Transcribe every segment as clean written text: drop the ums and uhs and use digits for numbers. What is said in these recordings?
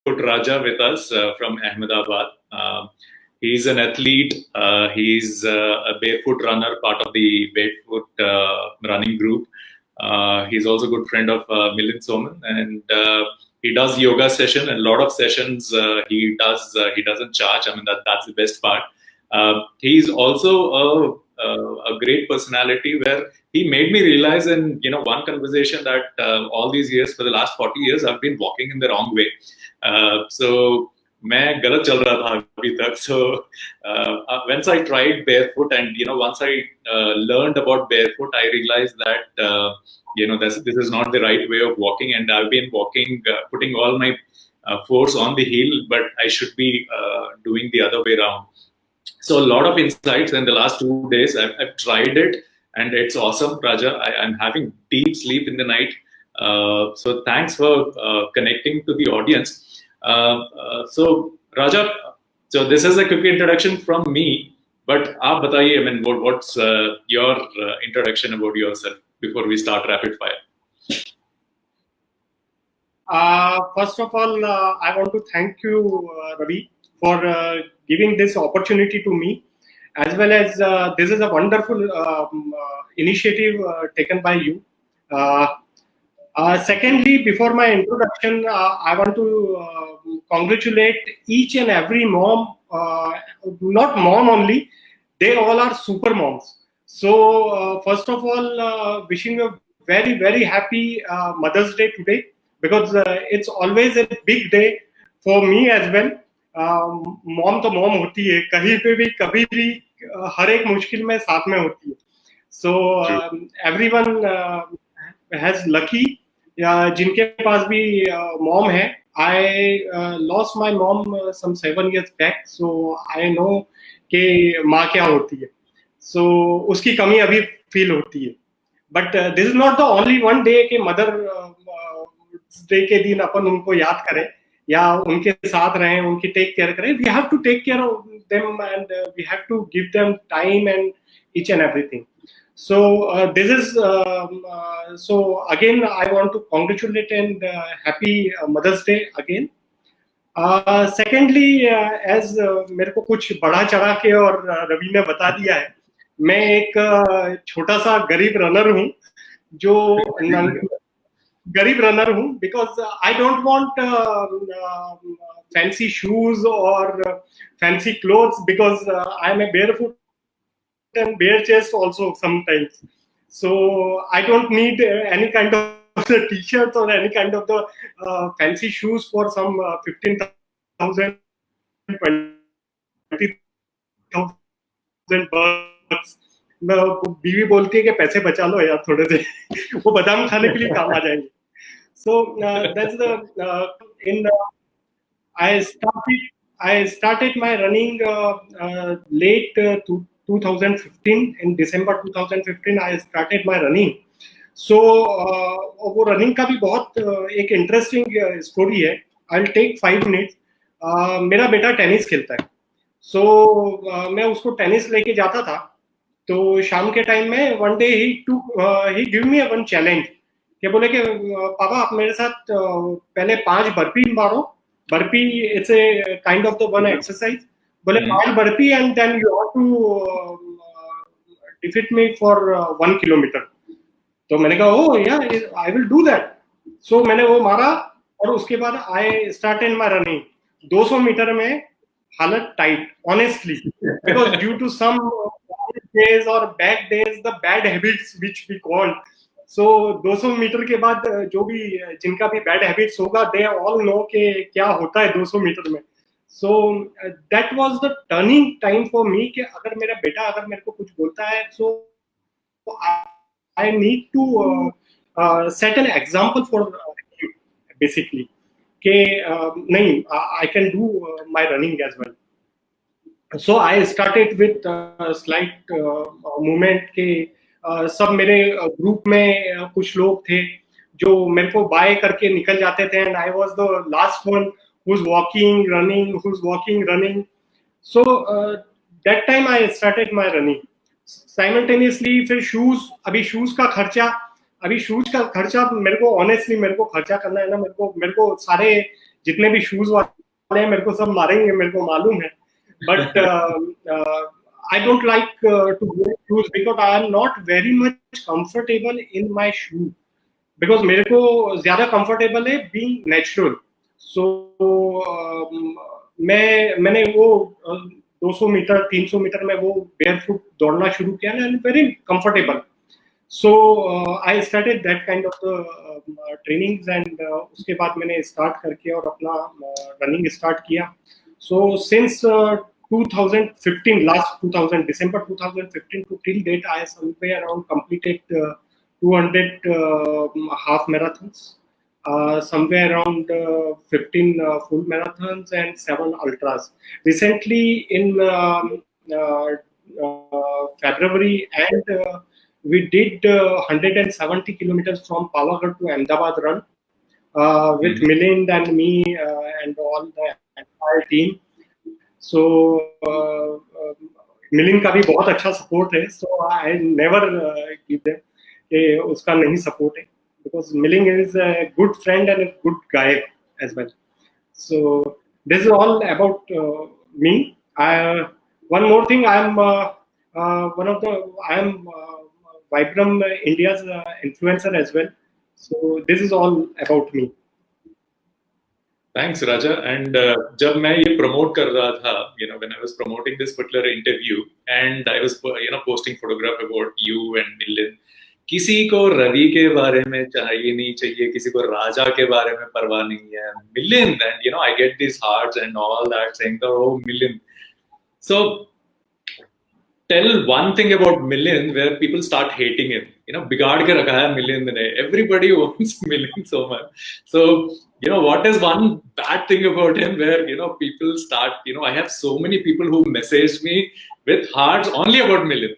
Raja with us from Ahmedabad. He's an athlete. He's a barefoot runner, part of the barefoot running group. He's also a good friend of Milind Soman, and he does yoga session. And a lot of sessions he does. He doesn't charge. I mean, that's the best part. He's also a great personality where he made me realize in one conversation that all these years, for the last 40 years, I've been walking in the wrong way. So मैं गलत चल रहा था अभी तक. So once I tried barefoot, and once I learned about barefoot, I realized that this is not the right way of walking, and I've been walking, putting all my force on the heel, but I should be doing the other way around. So a lot of insights in the last 2 days. I've tried it, and it's awesome, Raja. I'm having deep sleep in the night. So thanks for connecting to the audience. So Raja, so this is a quick introduction from me, but aap bataiye, I mean, what's your introduction about yourself before we start rapid fire? First of all, I want to thank you, Ravi, for giving this opportunity to me, as well as this is a wonderful initiative taken by you. Secondly, before my introduction, I want to congratulate each and every mom, not mom only, they all are super moms. So first of all, wishing you a very, very happy Mother's Day today, because it's always a big day for me as well. Mom तो mom होती है, कहीं पे भी कभी भी हर एक मुश्किल में साथ में होती है. सो एवरीवन हैज लकी जिनके पास भी मॉम है. I lost my mom some 7 years back, so I know कि माँ क्या होती है. सो उसकी कमी अभी फील होती है. But this is not the only one day कि मदर डे के दिन अपन उनको याद करें या उनके साथ रहें, उनकी टेक केयर करें. We have to take care of them and we have to give them time and each and everything. So this is so again I want to congratulate and happy Mother's Day again. Secondly, as मेरे को कुछ बढ़ा चढ़ा के और रवि ने बता दिया है, मैं एक छोटा सा गरीब रनर हूँ, जो गरीब रनर हूँ, because I don't want fancy shoes or fancy clothes, because I am a barefoot and bare chest also sometimes. So I don't need any kind of the t-shirts or any kind of the fancy shoes for some 15,000, 20,000 bucks. बीवी बोलती है कि पैसे बचा लो यार थोड़े से, वो बादाम खाने के लिए काम आ जाएंगे. So that's the I started my running late 2015. In December 2015 I started my running. So वो रनिंग का भी बहुत एक इंटरेस्टिंग स्टोरी है. I'll take 5 minutes. मेरा बेटा टेनिस खेलता है. So मैं उसको टेनिस लेके जाता था. तो शाम के टाइम में one day he give me one challenge कि बोले कि पापा आप मेरे साथ पहले 5 बर्पी मारो. Burpee it's a kind of the one exercise. बोले 5 burpee and then you have to defeat me for 1 kilometre. तो मैंने कहा oh yeah I will do that. So मैंने वो मारा और उसके बाद I started my running. 200 metre में हालत tight honestly, because due to some days or bad days, the bad habits which we call. So 200 metre के बाद जो भी जिनका भी बैड हैबिट्स होगा, they all know कि क्या होता है 200 मीटर में. So that was the turning time for me कि अगर मेरा बेटा अगर मेरे को कुछ बोलता है, so I need to set an example for him basically कि नहीं, I can do my running as well. So I started with slight movement के सब मेरे ग्रुप में कुछ लोग थे जो मेरे को बाय करके निकल जाते थे, and I was the last one who's walking, running. So that time I started my running. Simultaneously फिर शूज, अभी शूज का खर्चा मेरे को ऑनेस्टली मेरे को खर्चा करना है ना, मेरे को सारे जितने भी शूज वाले हैं मेरे को सब मारेंगे, मेरे को मालूम है, but I don't like to wear shoes because I am not very much comfortable in my shoe. Because मेरे को ज्यादा comfortable है being natural. So मैंने वो 200 मीटर 300 मीटर में वो barefoot दौड़ना शुरू किया ना, and very comfortable. So I started that kind of trainings and उसके बाद मैंने start करके और अपना running start किया. So since 2015, last 2000 December 2015 to till date, I somewhere around completed 200 half marathons, somewhere around 15 full marathons and 7 ultras. Recently in February and we did 170 kilometers from Pavagadh to Ahmedabad run with Milind and me and all the entire team. So Milind का भी बहुत अच्छा support है. So I never give them कि उसका नहीं support है, because Milind is a good friend and a good guy as well. So this is all about me. One more thing, I am Vibram India's influencer as well. So this is all about me. Thanks, Raja. And जब मैं ये promote कर रहा था, when I was promoting this particular interview, and I was, posting photograph about you and Milind, किसी को रवि के बारे में चाहिए नहीं चाहिए, किसी को राजा के बारे में परवाह नहीं है. Milind, and I get these hearts and all that saying, oh, Milind. So tell one thing about Milind where people start hating him. बिगाड़ के रखा है Milind ने. Everybody wants Milind so much. So what is one bad thing about him where people start, I have so many people who message me with hearts only about Milind.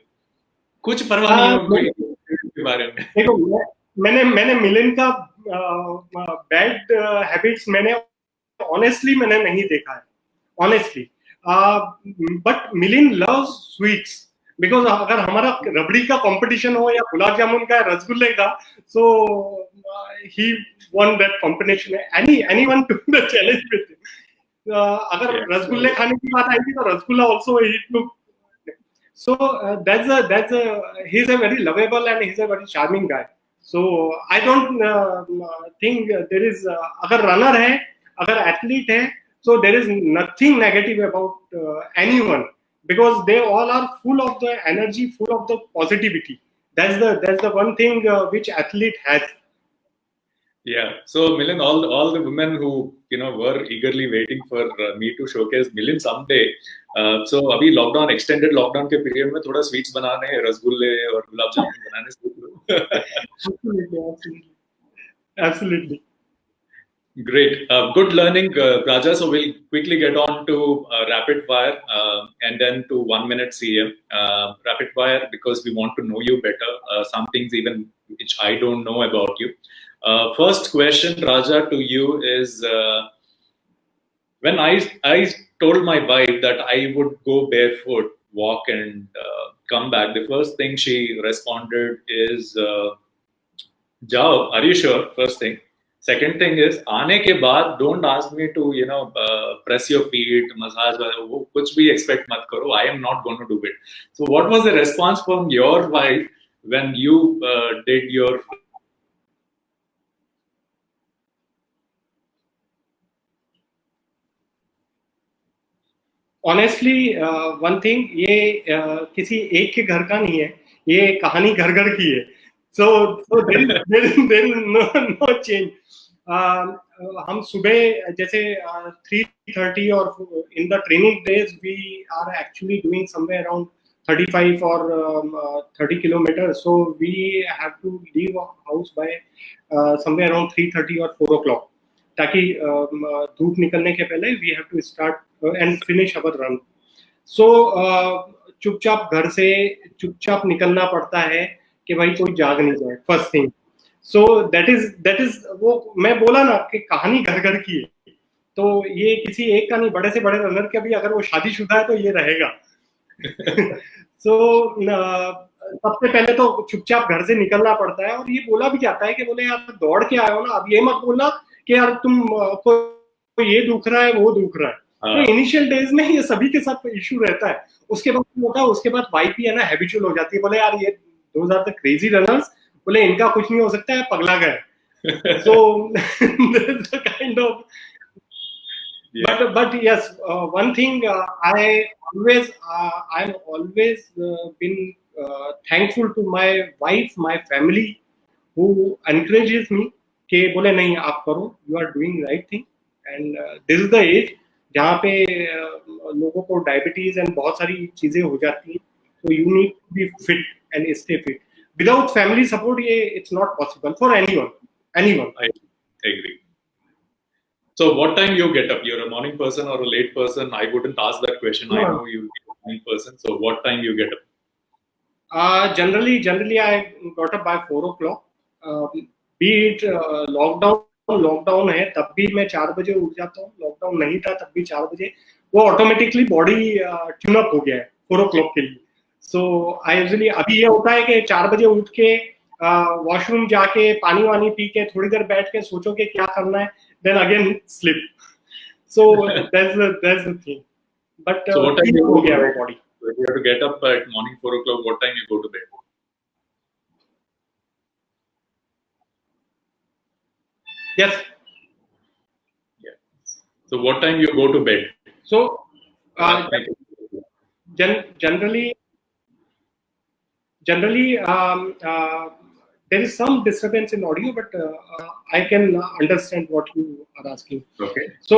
कुछ परवाह नहीं है उनको के बारे में. देखो मैंने Milind का बैड हैबिट्स मैंने ऑनेस्टली मैंने नहीं देखा है, honestly. But Milind loves sweets. Because अगर हमारा रबड़ी का कंपटीशन हो या गुलाब जामुन का, रसगुल्ले का, so he won that combination. Anyone to the challenge with. अगर रसगुल्ले खाने की बात आएगी तो rasgulla also he too. So that's he's a very lovable and he's a very charming guy. So I don't think there is अगर runner है, अगर athlete है, so there is nothing negative about anyone, because they all are full of the energy, full of the positivity. That's the one thing which athlete has. Yeah. So Milind, all the women who were eagerly waiting for me to showcase Milind someday. So अभी lockdown, extended lockdown के period में थोड़ा sweets बनाने, रसगुल्ले और गुलाब जामुन बनाने सीख लो. Absolutely. Great. Good learning, Raja. So we'll quickly get on to rapid fire and then to 1 minute CM. Rapid fire because we want to know you better. Some things even which I don't know about you. First question, Raja, to you is when I told my wife that I would go barefoot, walk and come back, the first thing she responded is, Jao, are you sure? First thing. Second thing is, आने के बाद don't ask me to press your feet, massage, वो कुछ भी expect मत करो. I am not going to do it. So what was the response from your wife when you did your honestly one thing, ये किसी एक के घर का नहीं है, ये कहानी घर घर की है. So there no change. हम सुबह जैसे 3:30 और in the training days we are actually doing somewhere around 35 or 30 kilometers. So we have to leave our house by somewhere around 3:30 or 4 o'clock. ताकि धूप निकलने के पहले we have to start and finish our run. So चुपचाप घर से चुपचाप निकलना पड़ता है कि भाई कोई जाग नहीं जाए. First thing. So that is वो मैं बोला ना कि कहानी घर घर की है. तो ये किसी एक का नहीं, बड़े से बड़े रनर का भी अगर वो शादीशुदा है तो ये रहेगा. So सबसे पहले तो चुपचाप घर से निकलना पड़ता है. और ये बोला भी जाता है कि बोले यार दौड़ के आए हो ना, अब ये मत बोलना कि यार तुम ये दुख रहा है, वो दुख रहा है। हाँ, तो इनिशियल डेज में ये सभी के साथ इशू रहता है। उसके बाद क्या होता है, उसके बाद वाइफ भी है ना हैबिचुअल हो जाती है, बोले यार ये those are the crazy runners, बोले इनका कुछ नहीं हो सकता है, पगला गए। So there's a kind of yeah. but yes, one thing I'm always been thankful to my wife, my family, who encourages me कि बोले नहीं आप करो, you are doing right thing, and this is the age जहाँ पे लोगों को diabetes and बहुत सारी चीजें हो जाती हैं, so you need to be fit and stay fit. Without family support, ये it's not possible for anyone. I agree. So what time you get up? You're a morning person or a late person? I wouldn't ask that question. I know you're a morning person. So what time you get up? Generally I got up by 4 o'clock. Be it lockdown है तब भी मैं 4 बजे उठ जाता हूँ, lockdown नहीं था तब भी 4 बजे, वो ऑटोमेटिकली बॉडी ट्यून अप हो गया है 4 o'clock के लिए। सो आई यूजुअली अभी ये होता है कि 4 बजे उठ के वॉशरूम जाके पानी वानी पी के थोड़ी देर बैठ के सोचो कि क्या करना है, then again sleep. So that's the thing. But So what time you हो go गया to है bed? body. If you have to get up at morning 4 o'clock, what time you go to bed? Yes. Yeah. So what time you go to bed? So generally there is some disturbance in audio, but I can understand what you are asking. Okay. So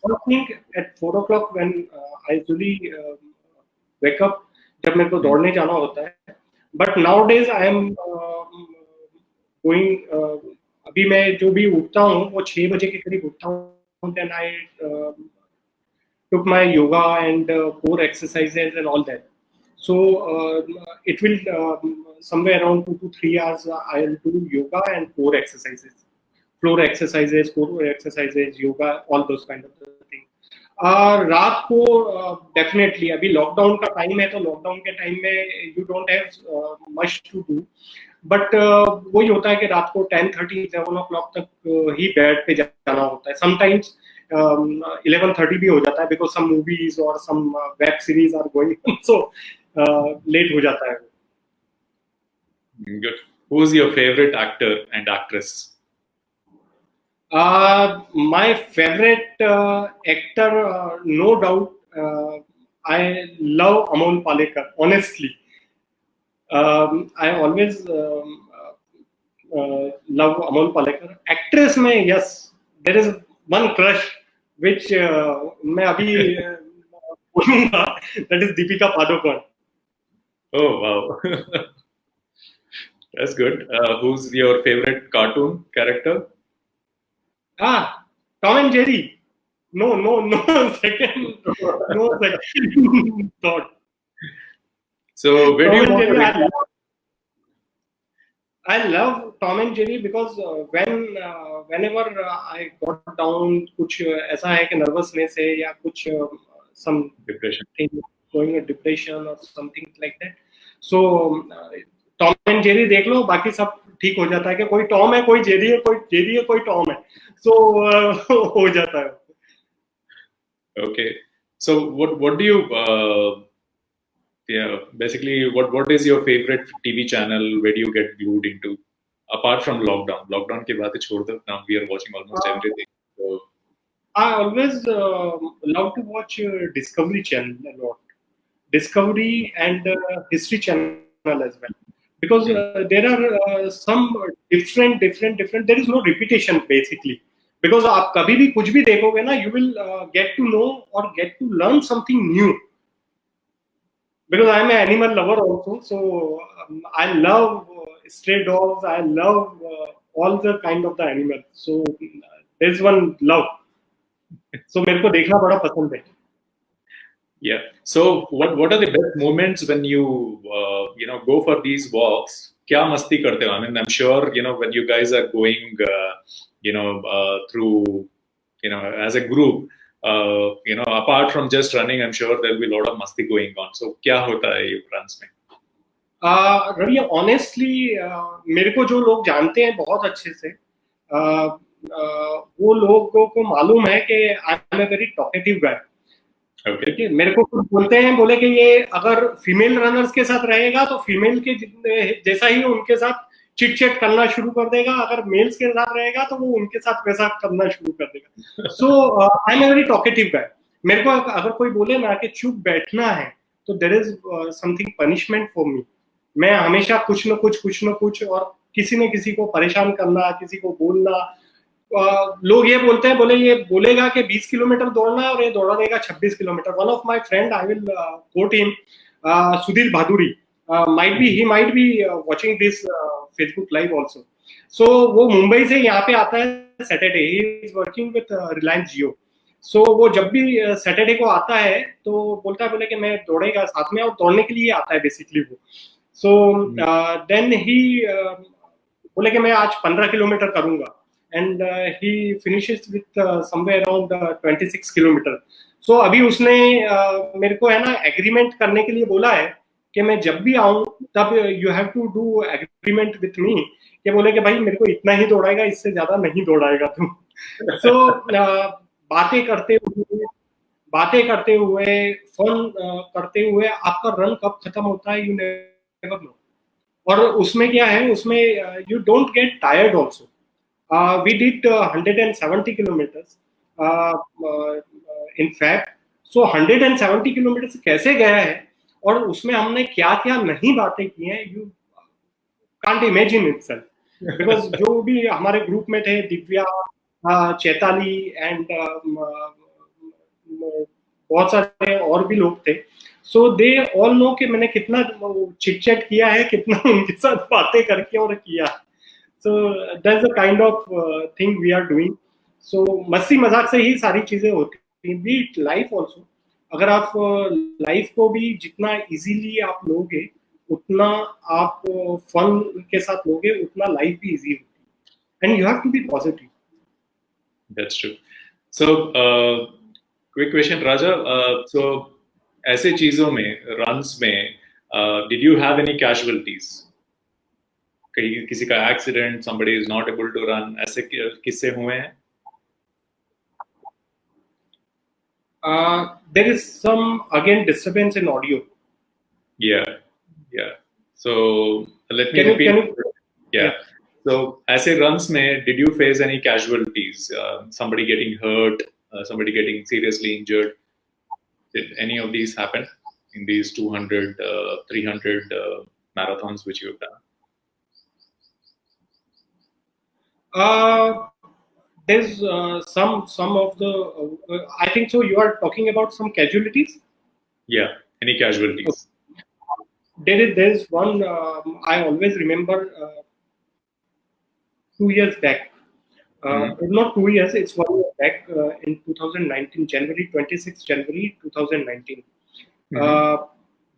I think at 4 o'clock when I usually wake up, जब मेरे को दौड़ने जाना होता है, but nowadays I am going अभी मैं जो भी उठता हूँ वो 6 बजे के करीब उठता हूँ, then I took my yoga and core exercises and all that. So it will somewhere around 2 to 3 hours I'll do yoga and core exercises, floor exercises, core exercises, yoga, all those kind of things. रात को definitely अभी lockdown का time है, तो lockdown के time में you don't have much to do, but वही होता है कि रात को 10:30 11 o'clock तक ही बेड पे जाना होता है। समटाइम्स 11:30 भी हो जाता है, बिकॉज सम मूवीज और some web series are going, so late हो जाता है। Good. Who's your favorite actor and actress? My favorite actor, no doubt, I love Amol Palekar, honestly. I always love Amol Palekar. Actress में, yes, there is one crush which मैं अभी बोलूँगा, that is Deepika Padukone. Oh wow, that's good. Who's your favorite cartoon character? Tom and Jerry. No second thought. So where do you want to reach? I love Tom and Jerry because whenever I got down, कुछ ऐसा है कि nervousness है या कुछ some Depression thing going a depression or something like that. So Tom and Jerry देख लो, बाकी सब ठीक हो जाता है कि कोई टॉम है, कोई जेरी है, कोई जेरी है, कोई टॉम है, so हो जाता है। Okay, so what do you basically what is your favorite TV channel? Where do you get glued into apart from lockdown की बातें छोड़ दो, now we are watching almost everything, so I always love to watch Discovery Channel a lot, Discovery and History Channel as well, because there are some different there is no repetition basically, because आप कभी भी कुछ भी देखोगे ना, you will get to know or get to learn something new, because I am an animal lover also, so I love stray dogs, I love all the kind of the animals, so there is one love, so मेरे को देखना बड़ा पसंद है। yeah, so what are the best moments when you go for these walks? क्या मस्ती करते हो? I mean, I'm sure when you guys are going through as a group, apart from just running, I'm sure there'll be a lot of masti going on. So क्या होता है ये runs में? Ravi, honestly मेरे को जो लोग जानते हैं बहुत अच्छे से, वो लोगों को मालूम है कि I am a very talkative guy. ठीक है, मेरे को कुछ बोलते हैं, बोले कि ये अगर फीमेल रनर्स के साथ रहेगा तो फीमेल के जैसा ही उनके साथ चिट चैट करना शुरू कर देगा, अगर मेल्स के साथ रहेगा तो वो उनके साथ वैसा करना शुरू कर देगा। So I am a very talkative guy. मेरे को अगर कोई बोले ना कि चुप बैठना है तो there is something punishment for me. मैं हमेशा कुछ न कुछ और किसी न किसी को परेशान करना, किसी को बोलना। लोग ये बोलते हैं, बोले ये बोलेगा कि 20 किलोमीटर दौड़ना है और ये दौड़ा देगा 26 kilometre. One of my friend, I will quote him, Sudhir Bhaduri, he might be watching this Facebook live also. So वो मुंबई से यहाँ पे आता है Saturday, he is working with Reliance Jio. So वो जब भी सैटरडे को आता है तो बोलता है, बोले कि मैं दौड़ेगा साथ में, और दौड़ने के लिए आता है बेसिकली वो। सो देन ही बोले कि मैं आज 15 किलोमीटर करूंगा, and he finishes with somewhere around 26 kilometre. So अभी उसने मेरे को है ना एग्रीमेंट करने के लिए बोला है कि मैं जब भी आऊं तब you have to do agreement with me, कि बोले कि भाई मेरे को इतना ही दौड़ाएगा, इससे ज्यादा नहीं दौड़ाएगा तुम। सो बातें करते हुए फन करते हुए आपका रन कब खत्म होता है यू नेवर नो। और उसमें क्या है, उसमें you don't get tired also. We did 170 kilometres in fact. So 170 kilometre कैसे गया है और उसमें हमने क्या क्या नहीं बातें की हैं, you can't imagine itself. Because जो भी हमारे ग्रुप में थे, दिव्या, चैताली एंड बहुत सारे और भी लोग थे। सो दे ऑल नो कि मैंने कितना चिट चैट किया है, कितना उनके साथ बातें करके और किया। So that's the kind of thing we are doing. So मस्ती मजाक से ही सारी चीजें होती हैं, बी इट लाइफ ऑल्सो। अगर आप लाइफ को भी जितना इजीली आप लोगे, उतना आप फन के साथ लोगे, उतना लाइफ भी इजी होती है। And you have to be positive. That's true. So quick question Raja, so ऐसे चीजों में, रन्स में, did you have any casualties? कहीं किसी का accident, somebody is not able to run, ऐसे किस्से हुए हैं? There is some again disturbance in audio. Yeah. So let me repeat. Yeah. So ऐसे runs में, did you face any casualties? Somebody getting hurt, somebody getting seriously injured? Did any of these happen in these 200, 300 marathons which you've done? There's some of the I think so you are talking about some casualties. Yeah, any casualties? There's one I always remember 2 years back, not 2 years, it's 1 year back, in 2019, January 2019.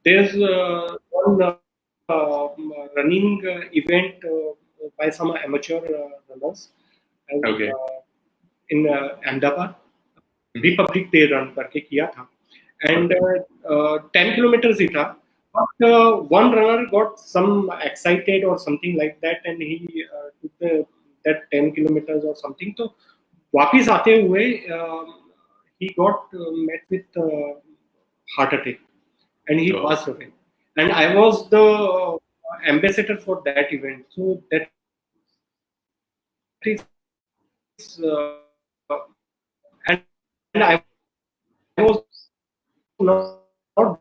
There's one running event by some amateur runners in Ahmedabad, Republic Day run करके किया था, and 10 kilometers ही था, but one runner got some excited or something like that, and he took that 10 kilometers or something. तो वापिस आते हुए he got met with heart attack and he passed away, and I was the ambassador for that event. So that is and I was not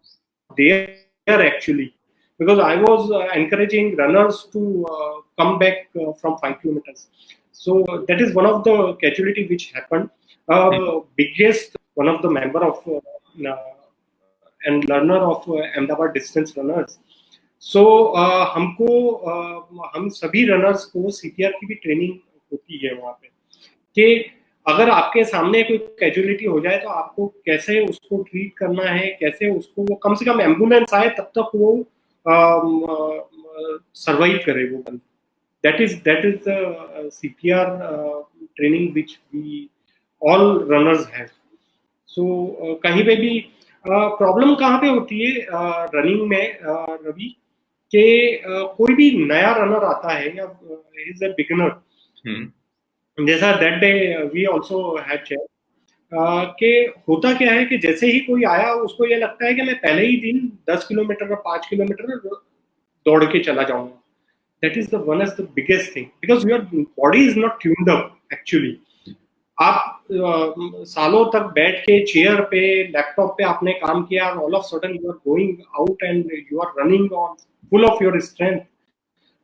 there actually, because I was encouraging runners to come back from 5 kilometers. So that is one of the casualty which happened. Biggest one of the member of and learner of Ahmedabad distance runners. So हम सभी runners को CPR की भी training होती है वहाँ पे, कि अगर आपके सामने कोई कैजुअलिटी हो जाए तो आपको कैसे उसको ट्रीट करना है, कैसे उसको, वो कम से कम एम्बुलेंस आए तब तक वो सर्वाइव करे वो बंदा। that is the CPR training which we all runners have. So कहीं पे भी प्रॉब्लम कहाँ पे होती है रनिंग में रवि, कि कोई भी नया रनर आता है या इज अ बिगिनर, जैसा that day we also had check कि होता क्या है कि जैसे ही कोई आया उसको ये लगता है कि मैं पहले ही दिन 10 किलोमीटर और 5 किलोमीटर दौड़ के चला जाऊंगा. That is the one is the biggest thing because your body is not tuned up actually. आप सालों तक बैठ के चेयर पे लैपटॉप पे आपने काम किया, all of sudden you are going out and you are running on full of your strength.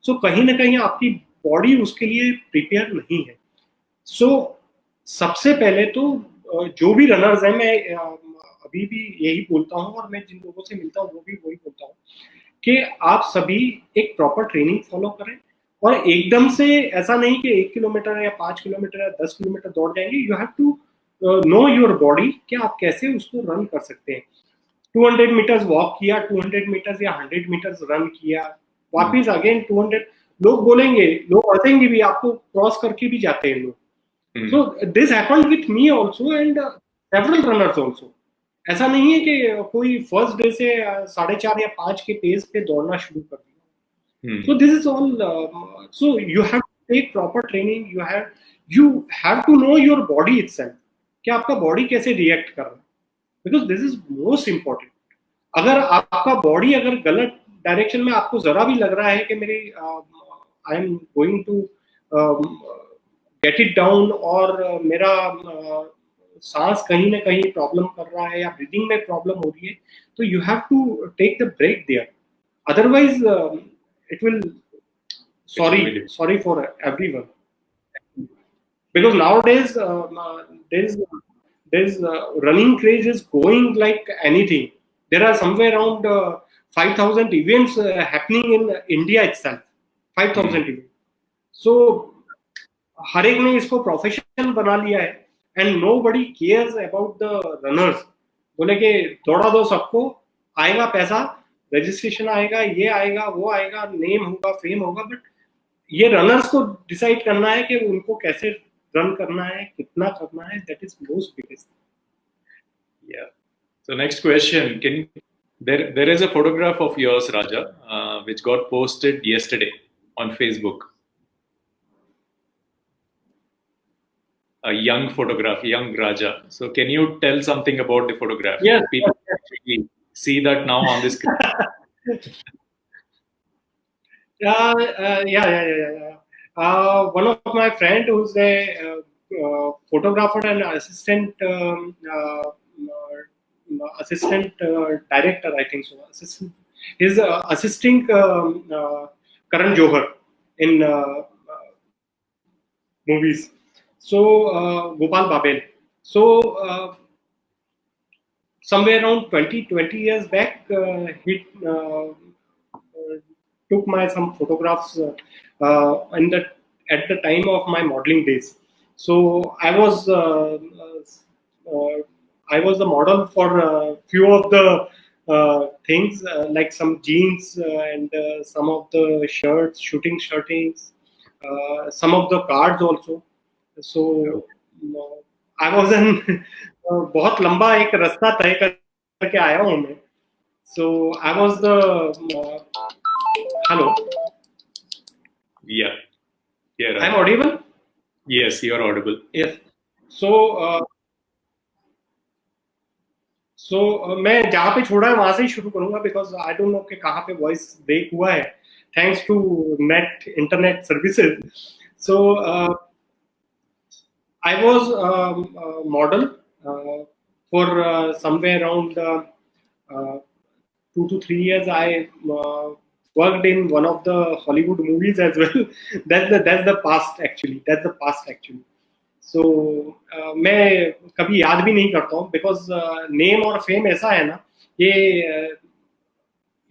So कहीं ना कहीं आपकी बॉडी उसके लिए प्रिपेयर नहीं है. सो सबसे पहले तो जो भी रनर्स हैं, मैं अभी भी यही बोलता हूँ और मैं जिन लोगों से मिलता हूँ वो भी वही बोलता हूँ कि आप सभी एक प्रॉपर ट्रेनिंग फॉलो करें और एकदम से ऐसा नहीं कि 1 किलोमीटर या 5 किलोमीटर या 10 किलोमीटर दौड़ जाएंगे. You have to know your body कि आप कैसे उसको रन कर सकते हैं. 200 मीटर्स वॉक किया, 200 मीटर्स या 100 मीटर्स रन किया, वापिस अगेन 200. लोग बोलेंगे, लोग हंसेंगे भी, आपको क्रॉस करके भी जाते हैं लोग. So this happened with me also and several runners also. ऐसा नहीं है कि कोई फर्स्ट डे से 4:30 या 5 के पेस पे दौड़ना शुरू कर दिया. So this is all. So you have to take proper training. You have to know your body itself. कि आपका बॉडी कैसे रिएक्ट कर रहा है. Because this is most important. अगर आपका बॉडी अगर गलत डायरेक्शन में आपको जरा भी लग रहा है कि मेरी I am going to get it down और मेरा सांस कहीं ना कहीं प्रॉब्लम कर रहा है या ब्रीदिंग में प्रॉब्लम हो रही है, तो you have to take the break there. Otherwise it will sorry for everyone, because nowadays there's running craze is going like anything. There are somewhere around 5,000 events happening in India itself. 5,000 events. So हर एक ने इसको profession बना लिया है and nobody cares about the runners. बोले कि दौड़ा दो सबको, आएगा पैसा, रजिस्ट्रेशन आएगा, ये आएगा, वो आएगा, नेम होगा, फेम होगा, बट ये रनर्स को डिसाइड करना है कि उनको कैसे रन करना है, कितना करना है. That is most biggest. Yeah. So next question, there is a photograph of yours, Raja, which got posted yesterday on Facebook. A young photograph, young Raja. So can you tell something about the photograph? Yes, people actually see that now on the screen. Yeah. One of my friend who's a photographer and assistant director, I think so. He's assisting Karan Johar in movies. So Gopal Babel. So somewhere around 20 years back, he took my some photographs at the time of my modeling days. So I was the model for few of the things like some jeans and some of the shirts, shirtings, some of the cards also. So I was in बहुत लंबा एक रास्ता तय करके आया हूँ मैं. So I was the hello. Yeah. Right. I'm audible? Yes, you're audible. Yes. So मैं जहाँ पे छोड़ा है वहां से ही शुरू करूंगा because I don't know कि कहाँ पे voice break हुआ है. Thanks to internet services. So I was a model for somewhere around 2 to 3 years. I worked in one of the Hollywood movies as well. That's the past actually. So मैं कभी याद भी नहीं करता हूँ because name और fame ऐसा है ना, ये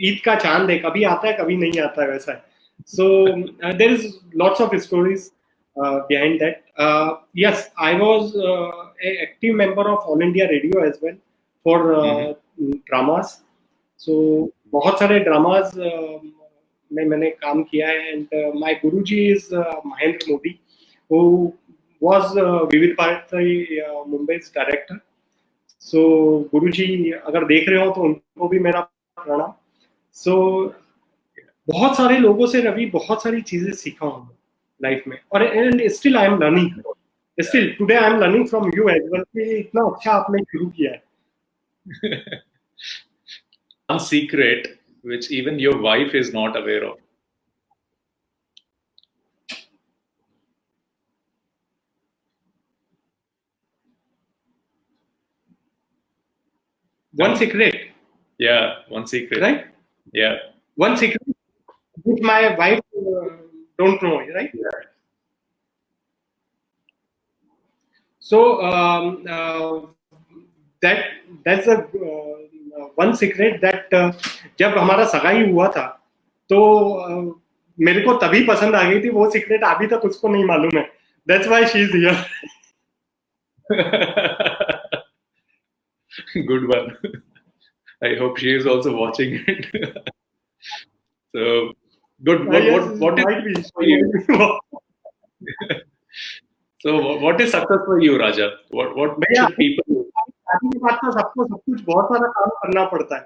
ईद का चांद है, कभी आता है कभी नहीं आता है, वैसा है. So there is lots of stories behind that. Yes, I was an active member of All India Radio as well for dramas. So बहुत सारे dramas में मैंने काम किया है. And my Guruji is Mahendra Modi, who was Vivid Bharati Mumbai's director. So Guruji अगर देख रहे हो तो उनको भी मेरा प्रणाम. So बहुत सारे लोगों से रवि बहुत सारी चीजें सीखा हूँ. लाइफ में. और and still I am learning. Still today I am learning from you as well कि इतना अच्छा आपने शुरू किया है. One secret which even your wife is not aware of. One secret. Yeah, one secret. Right? Yeah. One secret which my wife don't know, right? Yeah. So that's a one secret that जब हमारा सगाई हुआ था तो मेरे को तभी पसंद आ गई थी. वो सीक्रेट अभी तक उसको नहीं मालूम है. That's why she is here. Good one. I hope she is also watching it. So good. What is so what is success for you, Raja? What should people? शादी के बाद तो सबको सब कुछ बहुत सारा काम करना पड़ता है.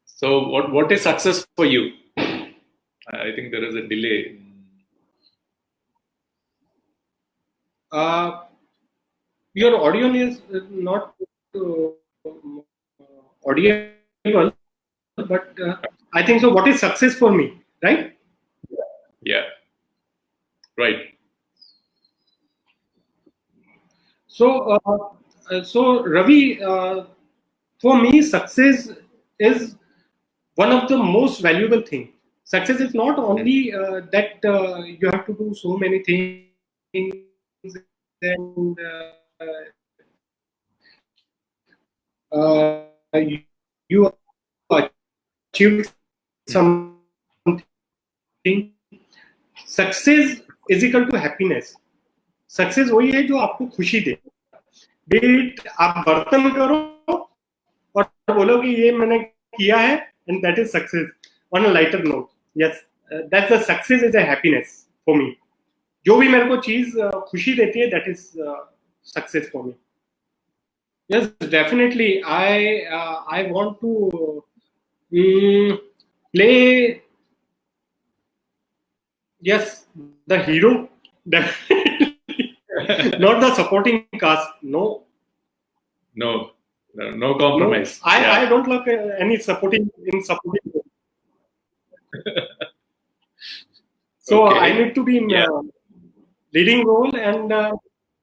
So what is success for you? I think there is a delay. Your audio is not audible, but I think so. What is success for me, right? Yeah. Right. So, Ravi, for me, success is one of the most valuable things. Success is not only that you have to do so many things and you achieve something. Success is equal to happiness. Success वही है जो आपको खुशी दे. Beat आप बर्तन करो और बोलो कि ये मैंने किया है and that is success. On a lighter note, yes, that's the success is a happiness for me. जो भी मेरे को चीज खुशी देती है, that is success for me. Yes, definitely. I want to play. Yes, the hero. Definitely. Not the supporting cast. No compromise. No. I don't like any supporting. So okay. I need to be in leading role and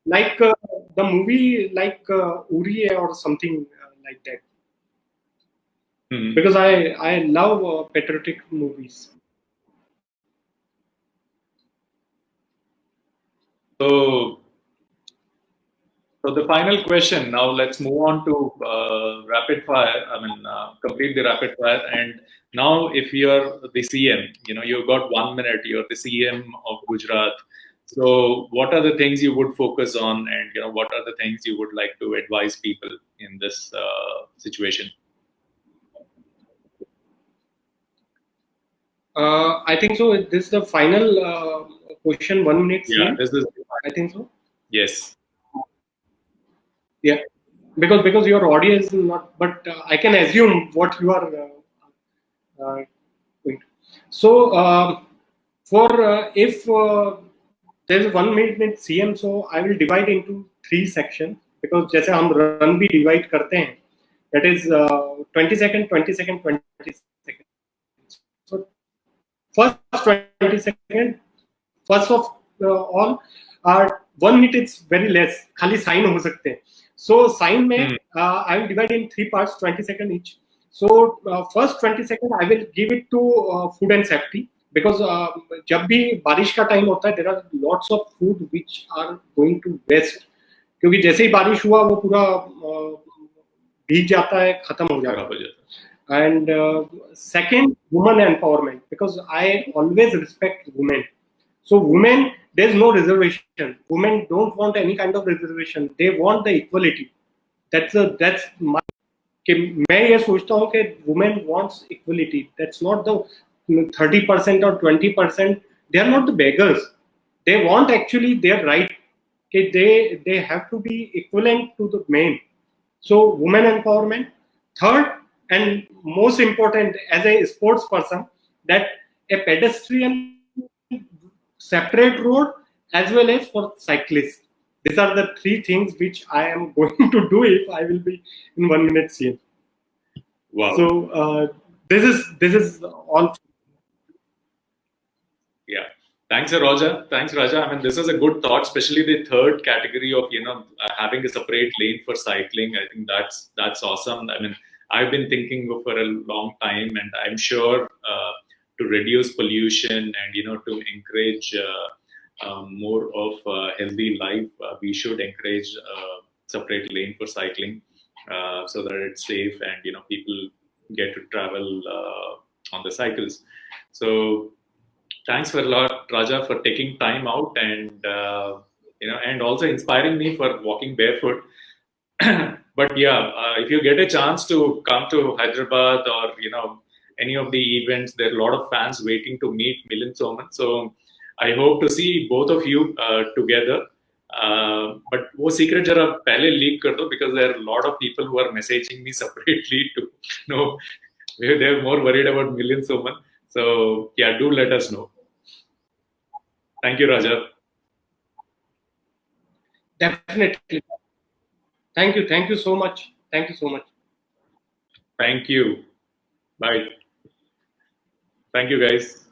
like the movie like Uri or something like that. Mm-hmm. Because I love patriotic movies. So the final question. Now let's move on to rapid fire. Complete the rapid fire. And now, if you're the CM, you've got 1 minute. You're the CM of Gujarat. So, what are the things you would focus on, and what are the things you would like to advise people in this situation? I think so. This is the final question. 1 minute. Yeah, this is. I think so. Yes. Yeah, because your audience is not, but I can assume what you are going to. So for if there is 1 minute CM, so I will divide into 3 sections because जैसे हम run भी divide करते हैं, that is 20 second, 20 second, 20 second. So first 20 second, first of all, 1 minute is very less. खाली sign हो सकते हैं. So sign में I will divide in 3 parts, 20 seconds each. So first 20 seconds I will give it to food and safety because जब भी बारिश का time होता है there are lots of food which are going to waste क्योंकि जैसे ही बारिश हुआ वो पूरा भीग जाता है, खत्म हो जाता है. And second, women empowerment because I always respect women. So women, there's no reservation. Women don't want any kind of reservation. They want the equality. That's my. कि मैं ये सोचता हूँ कि women wants equality. That's not the 30% or 20%. They are not the beggars. They want actually their right. कि they have to be equivalent to the men. So women empowerment. Third, and most important as a sports person, that a pedestrian separate road as well as for cyclists. These are the three things which I am going to do if I will be in 1 minute scene. Wow. So this is all. Yeah. Thanks, Raja. Thanks, Raja. I mean, this is a good thought, especially the third category of having a separate lane for cycling. I think that's awesome. I mean, I've been thinking for a long time, and I'm sure to reduce pollution and to encourage more of healthy life, we should encourage separate lane for cycling so that it's safe and people get to travel on the cycles. So thanks for a lot, Raja, for taking time out and and also inspiring me for walking barefoot. But yeah, if you get a chance to come to Hyderabad or any of the events, there are a lot of fans waiting to meet Milind Soman. So I hope to see both of you together. But वो secret जरा पहले leak कर दो, because there are a lot of people who are messaging me separately to know. They're more worried about Milind Soman. So yeah, do let us know. Thank you, Raja. Definitely. Thank you. Thank you so much. Thank you so much. Thank you. Bye. Thank you, guys.